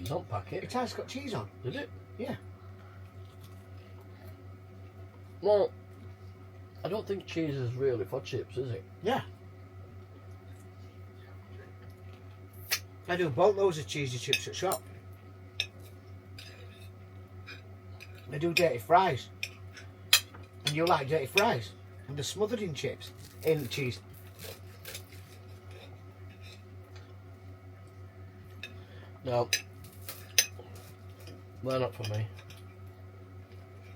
cheese on packet. It has got cheese on. Did it? Yeah. Well, I don't think cheese is really for chips, is it? Yeah. I do boatloads of cheesy chips at shop. I do dirty fries. And you like dirty fries. And they're smothered in chips. In cheese. No. They're not for me.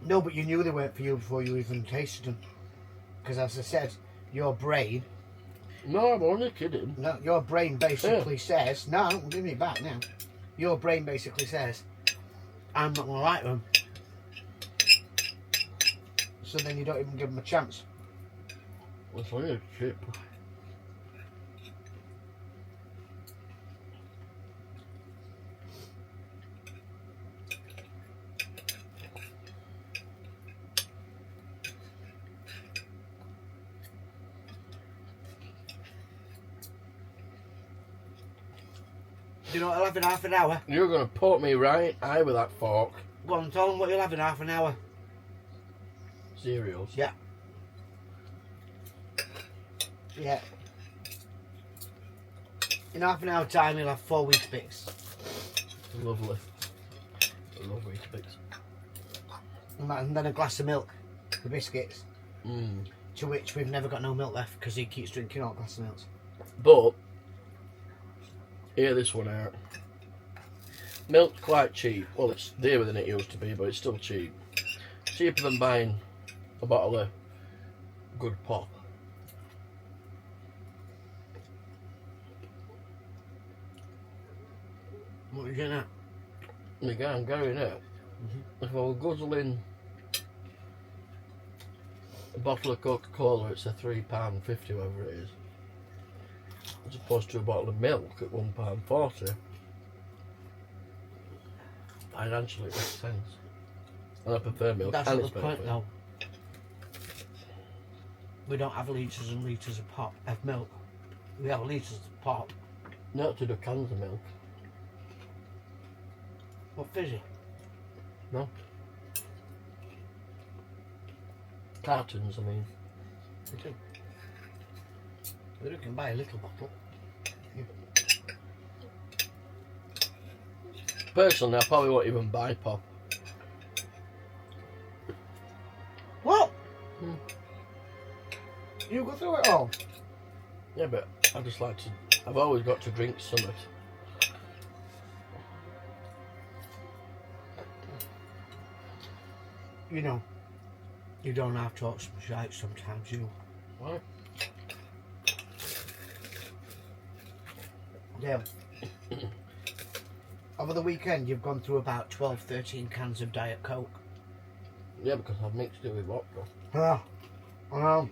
No, but you knew they weren't for you before you even tasted them. Because as I said, your brain... No, I'm only kidding. No, your brain basically says... No, I'm giving it back now. Your brain basically says, I'm not going to like them. So then you don't even give them a chance. It's only a chip. Do you know what I'll have in half an hour? You're going to poke me right eye with that fork. Go on, tell them what you'll have in half an hour. Cereals. Yeah. Yeah. In half an hour time, you'll have 4 Weetabix. Lovely. I love Weetabix. And then a glass of milk for biscuits. Mm. To which we've never got no milk left because he keeps drinking all glass of milk. But, hear this one out. Milk's quite cheap. Well, it's dearer than it used to be, but it's still cheap. Cheaper than buying a bottle of good pop. What are you getting at? I'm going out. If I were guzzling a bottle of Coca-Cola, it's a £3.50, whatever it is. As opposed to a bottle of milk at £1.40. Financially, it makes sense. And I prefer milk. That's and not it's the better point for you. though. We don't have litres and litres of pop of milk. We have litres of pop. Not to do cans of milk. What fizzy? No. Cartons, I mean. We do. We can buy a little bottle. Personally, I probably won't even buy pop. What? Hmm. You go through it all? Yeah, but I just like to. I've always got to drink something. You know, you don't have to talk some shite sometimes, you. What? Yeah. Over the weekend, you've gone through about 12, 13 cans of Diet Coke. Yeah, because I've mixed it with vodka. Yeah, I know.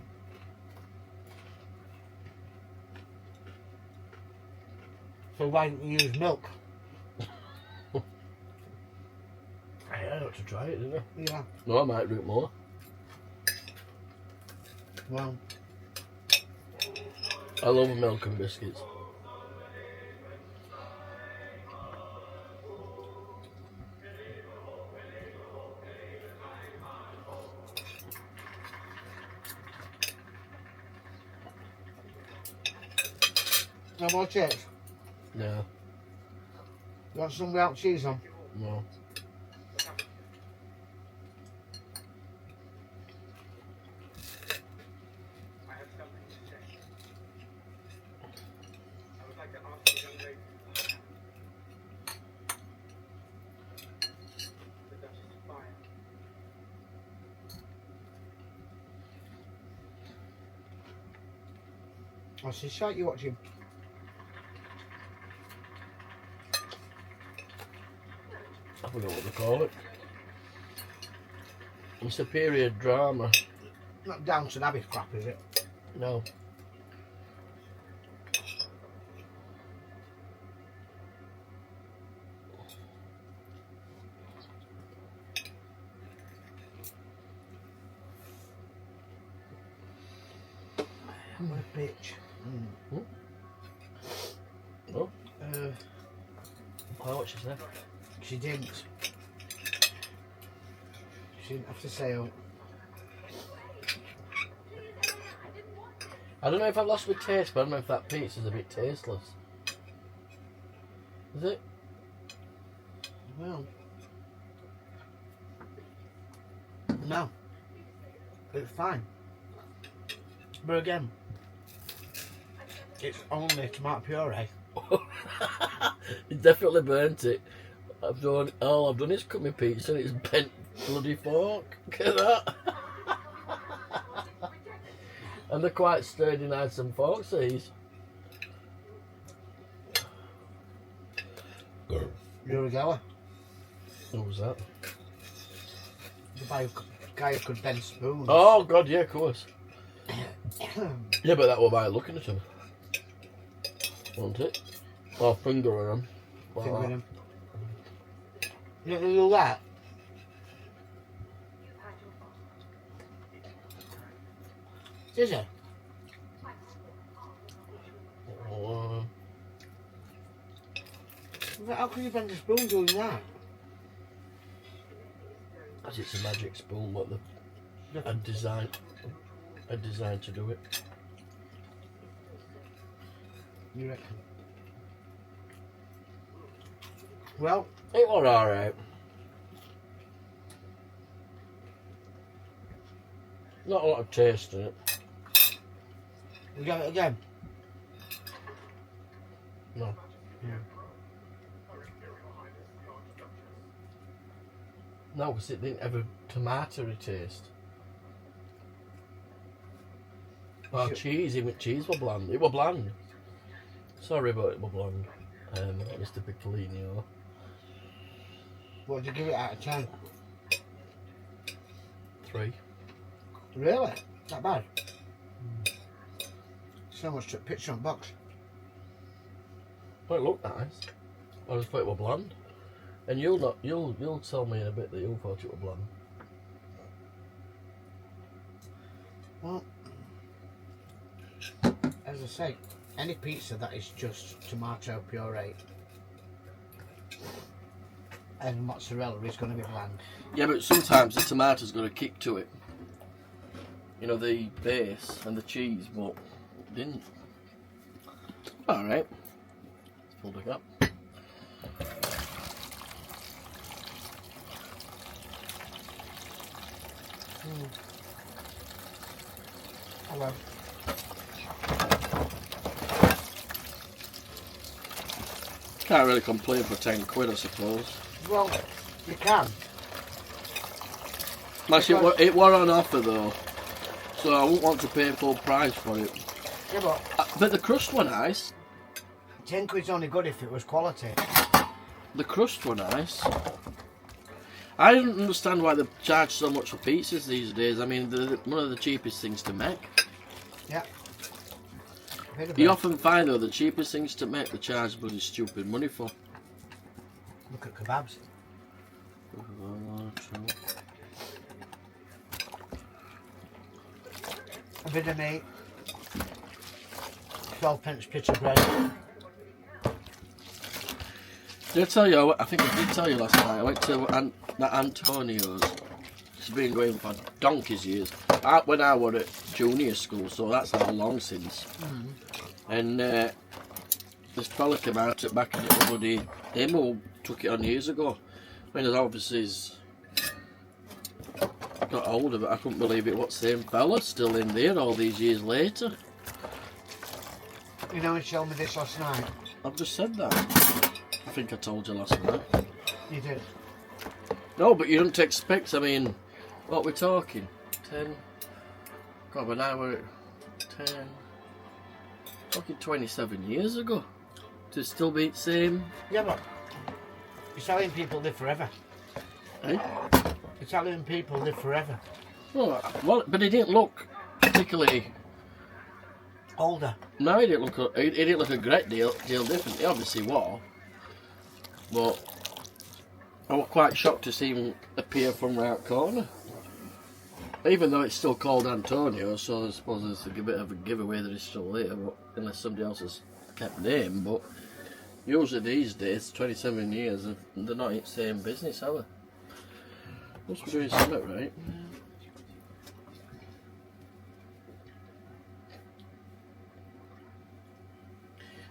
So why didn't you use milk? I had to try it, didn't I? Yeah. No, I might drink more. Well, I love milk and biscuits. no more chips. No, You want some without cheese on? no. What's this shite you watching? I forgot what they call it. It's a period drama. Not Downton Abbey crap, is it? No. What a bitch. Oh. Oh, what she said? She didn't. She didn't have to say oh. I don't know if I've lost my taste, but I don't know if that pizza's a bit tasteless. Is it? Well, no. It's fine. But again, it's only tomato puree. It definitely burnt it. All I've done is cut my pizza and it's bent bloody fork. Look at that. And they're quite sturdy, nice and forks, these. You're a goer. What was that? The guy who could bend spoons. Oh, God, yeah, of course. Yeah, but that was by looking at him. Wasn't it? Or fingering him. Fingering him. You don't do that? Is it? Oh, How can you bend a spoon doing that? because it's a magic spoon, what a design to do it. You reckon? Well, It was alright. Not a lot of taste in it. we got it again. No. Yeah. No, because it didn't have a tomatoey taste. Oh, cheese, even cheese was bland. It was bland. Sorry, but it was bland. Mr. Piccolino. What did you give it out of 10? 3. Really? Not bad. So much took picture on box. Well, it looked nice. I just thought it was bland. And you'll tell me in a bit that you thought it was bland. Well, as I say, any pizza that is just tomato puree and mozzarella is going to be bland. Yeah, but sometimes the tomato's got a kick to it. You know, the base and the cheese, but it didn't. Alright. Let's pull it up. Hello. Can't really complain for 10 quid, I suppose. Well, you can. Actually, it were on offer though, so I wouldn't want to pay full price for it. Yeah, But the crust were nice. 10 quid's only good if it was quality. The crust were nice. I don't understand why they charge so much for pizzas these days. I mean, they're one of the cheapest things to make. Yeah. You often find though the cheapest things to make they charge bloody stupid money for. Look at kebabs. A bit of meat. 12 pence pitch of bread. Did I tell you? I think I did tell you last night. I went to that Antonio's. It's been going for donkey's years. When I was at junior school, so that's how long since. And this fella came out at back of the bloody him who took it on years ago. I mean, obviously he's got older, but I couldn't believe it. What same fella still in there all these years later? You know, he showed me this last night. I've just said that. I think I told you last night. You did. No, but you don't expect. I mean, what we're talking? 10. God, when I were at 10. Talking 27 years ago. To still be the same. Yeah, but Italian people live forever. Eh? Italian people live forever. Well, but he didn't look particularly Older. No, he didn't look a great deal different. He obviously was, but I was quite shocked to see him appear from right corner. Even though it's still called Antonio, so I suppose it's a bit of a giveaway that he's still there, but unless somebody else has kept name. But Usually these days, 27 years, they're not in the same business, are they? Must be doing something right.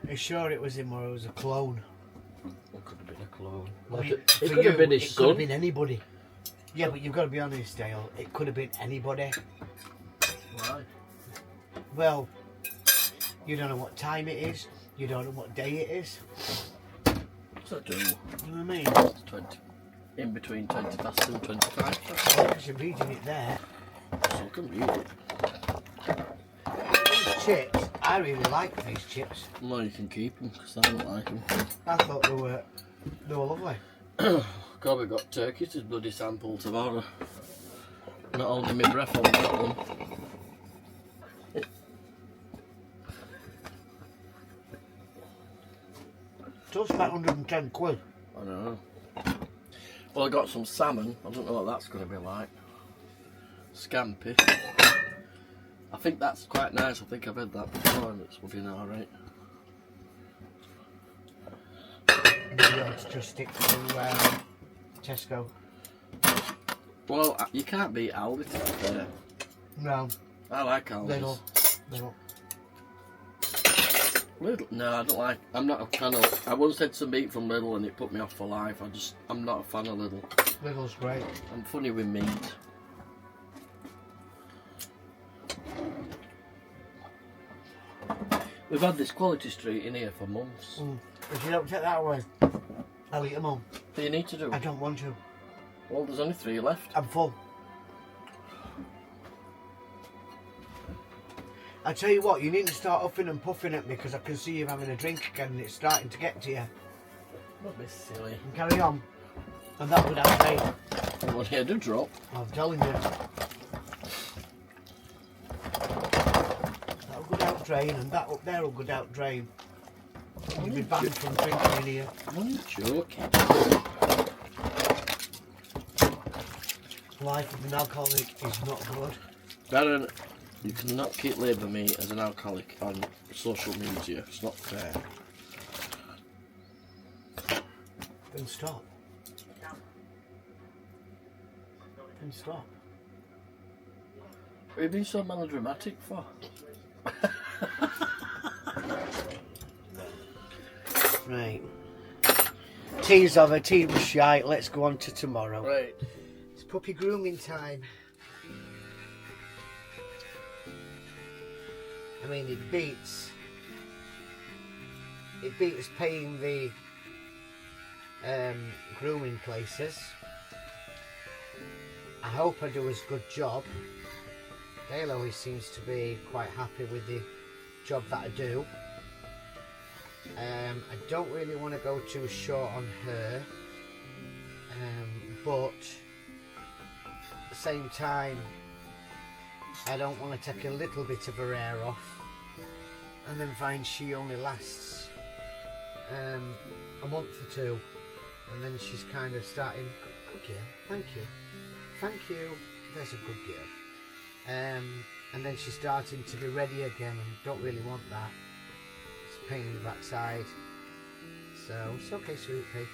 Are you sure it was him or it was a clone? It could have been a clone. I mean, It for could have you, been his it son. could have been anybody. Yeah, but you've got to be honest, Dale. It could have been anybody. Why? Well, you don't know what time it is. You don't know what day it is. What's that do? You know what I mean? It's 20. In between 20 past and 25 past. Well, because you're reading it there. So I can read it. These chips, I really like these chips. Well, you can keep them because I don't like them. I thought they were lovely. God, we've got turkey to bloody sample tomorrow. Not holding my breath on that one. Just about 110 quid. I know. Well, I got some salmon. I don't know what that's going to be like. Scampi. I think that's quite nice. I think I've had that before and it's looking alright. Maybe I'll just stick to Tesco. Well, you can't beat Aldi to be fair. No. I like Aldi. Little. Lidl? No, I don't like. I'm not a fan of. I once had some meat from Lidl and it put me off for life. I'm not a fan of Lidl. Lidl's great. I'm funny with meat. We've had this quality street in here for months. If you don't take that away, I'll eat them all. What do you need to do? I don't want to. Well, there's only 3 left. I'm full. I tell you what, you need to start huffing and puffing at me because I can see you having a drink again and it's starting to get to you. Not be silly. And carry on. And that would have paid. Well, here, do drop. I'm telling you. That'll go down drain and that up there will go down drain. You'll be banned from drinking in here. I'm joking. Life of an alcoholic is not good. Darren, you cannot keep labelling me as an alcoholic on social media. It's not fair. Then stop. Then stop. What are you being so melodramatic for? Right. Tea's over, tea was shite. Let's go on to tomorrow. Right. It's puppy grooming time. I mean, it beats paying the grooming places. I hope I do as good job. Dale always seems to be quite happy with the job that I do. I don't really want to go too short on her, but at the same time I don't want to take a little bit of her hair off and then find she only lasts a month or 2 and then she's kind of starting, good girl, thank you, there's a good girl, and then she's starting to be ready again and don't really want that. It's a pain in the backside, so it's okay, sweet pig,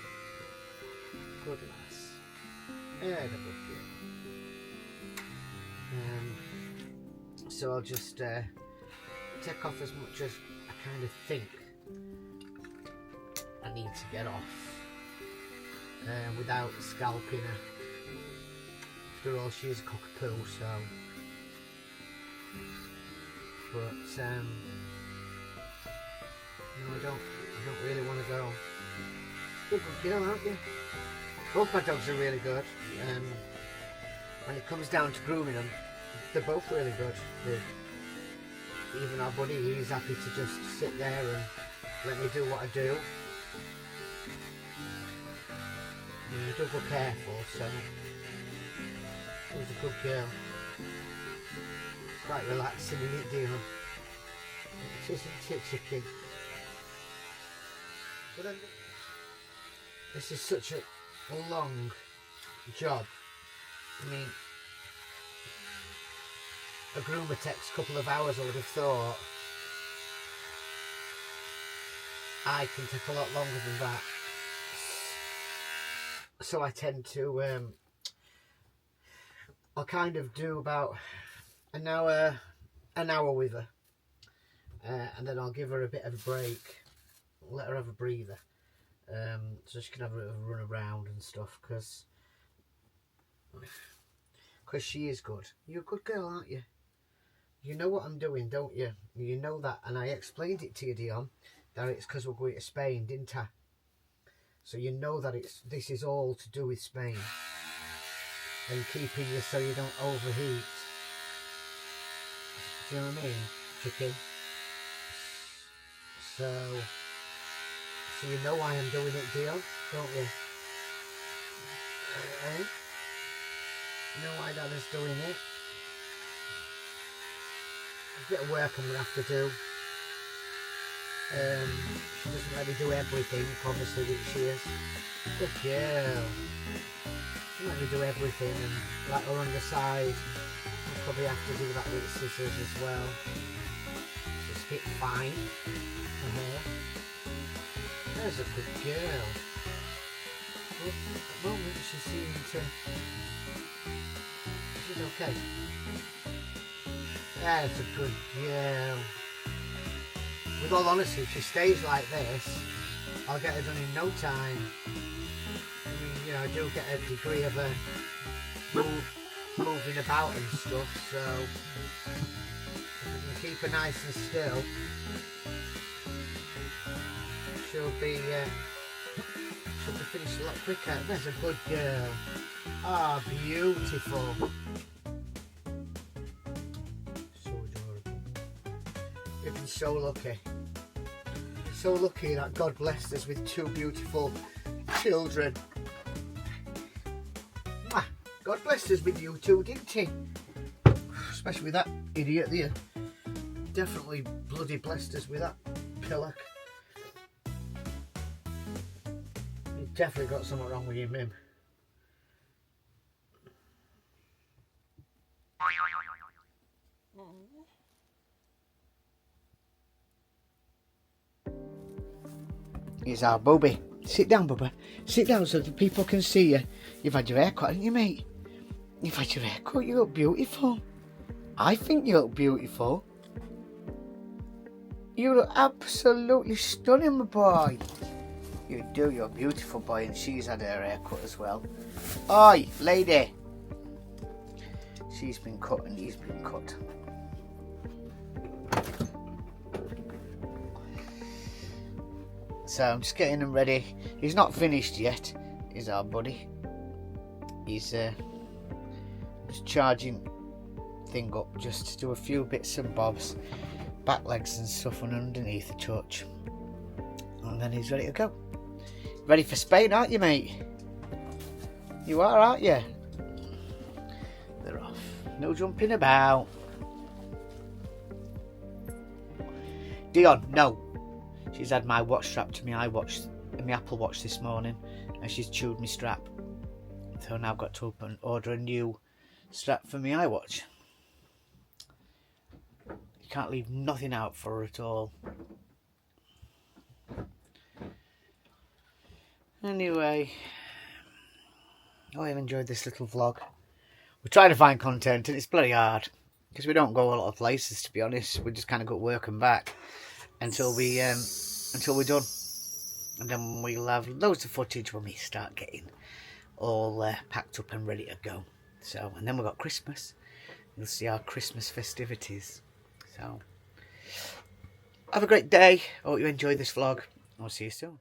good lass, yeah, a good girl. So I'll just take off as much as I kind of think I need to get off without scalping her. After all, she is a cockapoo, so. But no, I don't really want to go. You're a good girl, aren't you? Both my dogs are really good. When it comes down to grooming them, they're both really good. Even our buddy, he's happy to just sit there and let me do what I do. And he does look careful, so she's a good girl. Quite relaxing, isn't it, dear? Isn't it, chicken? But then, this is such a long job. I mean, a groomer takes a couple of hours, I would have thought. I can take a lot longer than that. So I tend to, I'll kind of do about an hour with her. And then I'll give her a bit of a break. Let her have a breather. So she can have a run around and stuff, because she is good. You're a good girl, aren't you? You know what I'm doing, don't you? You know that, and I explained it to you, Dion, that it's because we're going to Spain, didn't I? So you know that this is all to do with Spain and keeping you so you don't overheat. Do you know what I mean, chicken? So you know why I'm doing it, Dion, don't you? Eh? You know why Dad is doing it? There's a bit of work I'm going to have to do. She doesn't let me do everything, obviously, which she is. Good girl. She let me do everything, and like her on the side, I'll probably have to do that with scissors as well. Just hit fine for her. There's a good girl. But at the moment she seems to... She's okay. There's a good girl. With all honesty, if she stays like this, I'll get her done in no time. I mean, you know, I do get a degree of moving about and stuff, so if I can keep her nice and still, she'll be finished a lot quicker. There's a good girl. Ah, beautiful. So adorable. You've been so lucky. So lucky that God blessed us with two beautiful children. Mwah. God blessed us with you two, didn't he? Especially with that idiot there. Definitely bloody blessed us with that pillock. You definitely got something wrong with you, Mim. Here's our Bubby. Sit down, Bubba. Sit down so the people can see you. You've had your hair cut, haven't you, mate? You've had your hair cut. You look beautiful. I think you look beautiful. You look absolutely stunning, my boy. You do. You're a beautiful boy, and she's had her hair cut as well. Oi, lady. She's been cut and he's been cut. So I'm just getting him ready. He's not finished yet, is our buddy. He's just charging thing up just to do a few bits and bobs, back legs and stuff and underneath the touch. And then he's ready to go. Ready for Spain, aren't you, mate? You are, aren't you? They're off. No jumping about. Dion, no. She's had my watch strapped to my Apple Watch this morning, and she's chewed my strap. So now I've got to order a new strap for my iWatch. You can't leave nothing out for her at all. Anyway, I've enjoyed this little vlog. We're trying to find content, and it's bloody hard because we don't go a lot of places, to be honest. We just kind of got work and back until we're done, and then we'll have loads of footage when we start getting all packed up and ready to go. So, and then we've got Christmas. You'll see our Christmas festivities. So, have a great day. Hope you enjoyed this vlog. I'll see you soon.